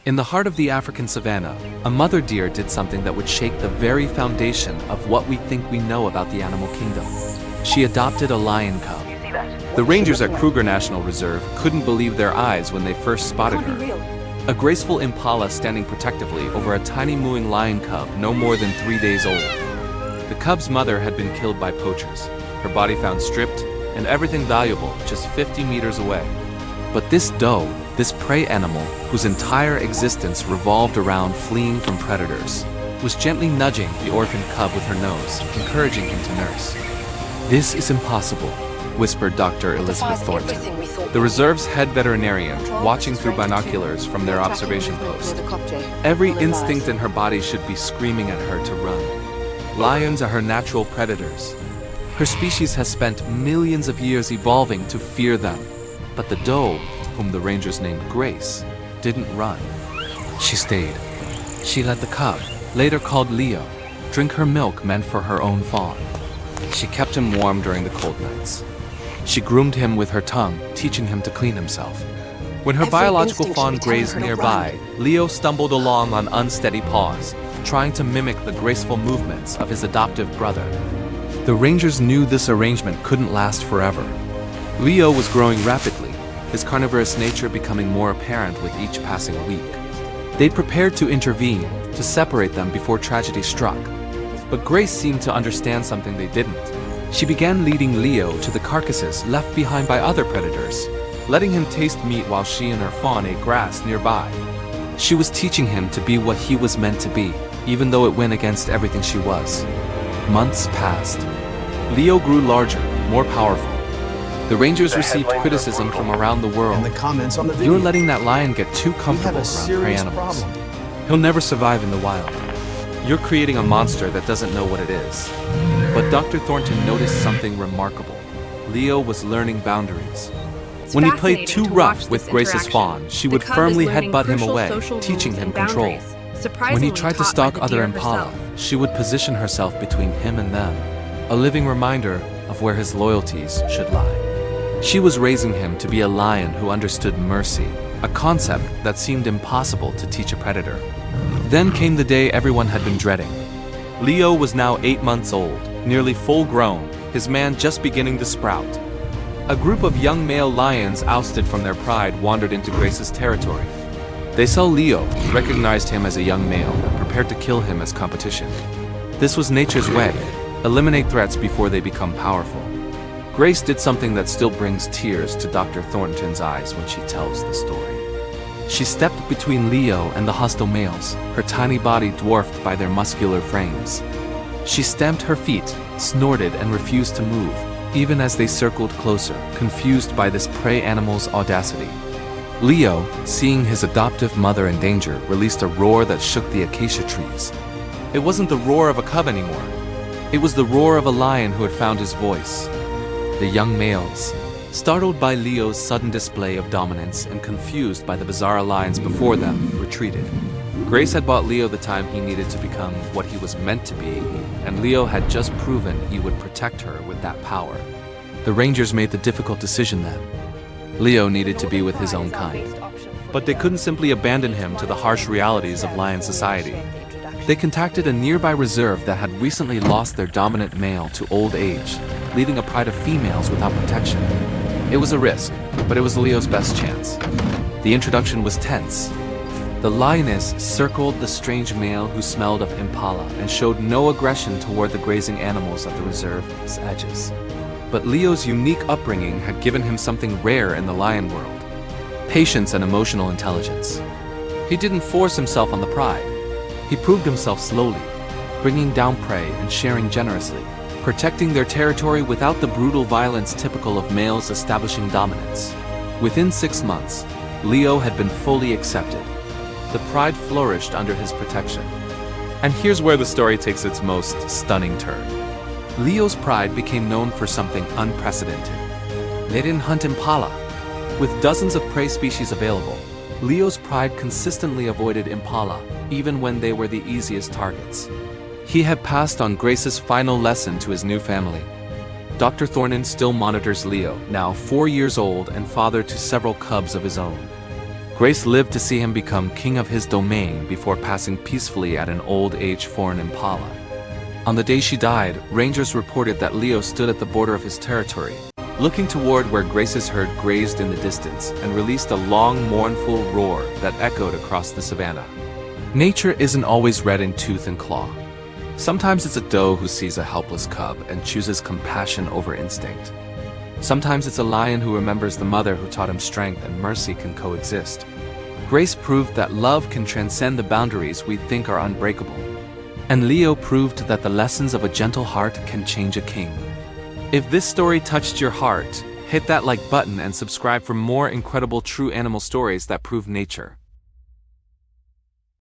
In the heart of the African savannah, a mother deer did something that would shake the very foundation of what we think we know about the animal kingdom. She adopted a lion cub. The rangers at Kruger National Reserve couldn't believe their eyes when they first spotted her. A graceful impala standing protectively over a tiny mooing lion cub no more than 3 days old. The cub's mother had been killed by poachers, her body found stripped, and everything valuable just 50 meters away. But this doe, this prey animal, whose entire existence revolved around fleeing from predators, was gently nudging the orphaned cub with her nose, encouraging him to nurse. "This is impossible," whispered Dr. Elizabeth Thornton, the reserve's head veterinarian, watching through binoculars from their observation post. Every instinct in her body should be screaming at her to run. Lions are her natural predators. Her species has spent millions of years evolving to fear them. But the doe, whom the rangers named Grace, didn't run. She stayed. She let the cub, later called Leo, drink her milk meant for her own fawn. She kept him warm during the cold nights. She groomed him with her tongue, teaching him to clean himself. When her biological fawn grazed nearby, Leo stumbled along on unsteady paws, trying to mimic the graceful movements of his adoptive brother. The rangers knew this arrangement couldn't last forever. Leo was growing rapidly, his carnivorous nature becoming more apparent with each passing week. They'd prepared to intervene, to separate them before tragedy struck. But Grace seemed to understand something they didn't. She began leading Leo to the carcasses left behind by other predators, letting him taste meat while she and her fawn ate grass nearby. She was teaching him to be what he was meant to be, even though it went against everything she was. Months passed. Leo grew larger, more powerful. The rangers received criticism from around the world. "You're letting that lion get too comfortable around prey animals. He'll never survive in the wild. You're creating a monster that doesn't know what it is." But Dr. Thornton noticed something remarkable. Leo was learning boundaries. When he played too rough with Grace's fawn, she would firmly headbutt him away, teaching him control. When he tried to stalk other impala, she would position herself between him and them, a living reminder of where his loyalties should lie. She was raising him to be a lion who understood mercy, a concept that seemed impossible to teach a predator. Then came the day everyone had been dreading. Leo was now 8 months old, nearly full-grown, his man just beginning to sprout. A group of young male lions ousted from their pride wandered into Grace's territory. They saw Leo, recognized him as a young male, and prepared to kill him as competition. This was nature's way: eliminate threats before they become powerful. Grace did something that still brings tears to Dr. Thornton's eyes when she tells the story. She stepped between Leo and the hostile males, her tiny body dwarfed by their muscular frames. She stamped her feet, snorted, and refused to move, even as they circled closer, confused by this prey animal's audacity. Leo, seeing his adoptive mother in danger, released a roar that shook the acacia trees. It wasn't the roar of a cub anymore. It was the roar of a lion who had found his voice. The young males, startled by Leo's sudden display of dominance and confused by the bizarre alliance before them, retreated. Grace had bought Leo the time he needed to become what he was meant to be, and Leo had just proven he would protect her with that power. The rangers made the difficult decision then. Leo needed to be with his own kind. But they couldn't simply abandon him to the harsh realities of lion society. They contacted a nearby reserve that had recently lost their dominant male to old age, leaving a pride of females without protection. It was a risk, but it was Leo's best chance. The introduction was tense. The lioness circled the strange male who smelled of impala and showed no aggression toward the grazing animals at the reserve's edges. But Leo's unique upbringing had given him something rare in the lion world: patience and emotional intelligence. He didn't force himself on the pride. He proved himself slowly, bringing down prey and sharing generously, protecting their territory without the brutal violence typical of males establishing dominance. Within 6 months, Leo had been fully accepted. The pride flourished under his protection. And here's where the story takes its most stunning turn. Leo's pride became known for something unprecedented. They didn't hunt impala. With dozens of prey species available, Leo's pride consistently avoided impala, even when they were the easiest targets. He had passed on Grace's final lesson to his new family. Dr. Thornton still monitors Leo, now 4 years old and father to several cubs of his own. Grace lived to see him become king of his domain before passing peacefully at an old age for an Impala. On the day she died, rangers reported that Leo stood at the border of his territory, looking toward where Grace's herd grazed in the distance, and released a long, mournful roar that echoed across the savannah. Nature isn't always red in tooth and claw. Sometimes it's a doe who sees a helpless cub and chooses compassion over instinct. Sometimes it's a lion who remembers the mother who taught him strength and mercy can coexist. Grace proved that love can transcend the boundaries we think are unbreakable. And Leo proved that the lessons of a gentle heart can change a king. If this story touched your heart, hit that like button and subscribe for more incredible true animal stories that prove nature.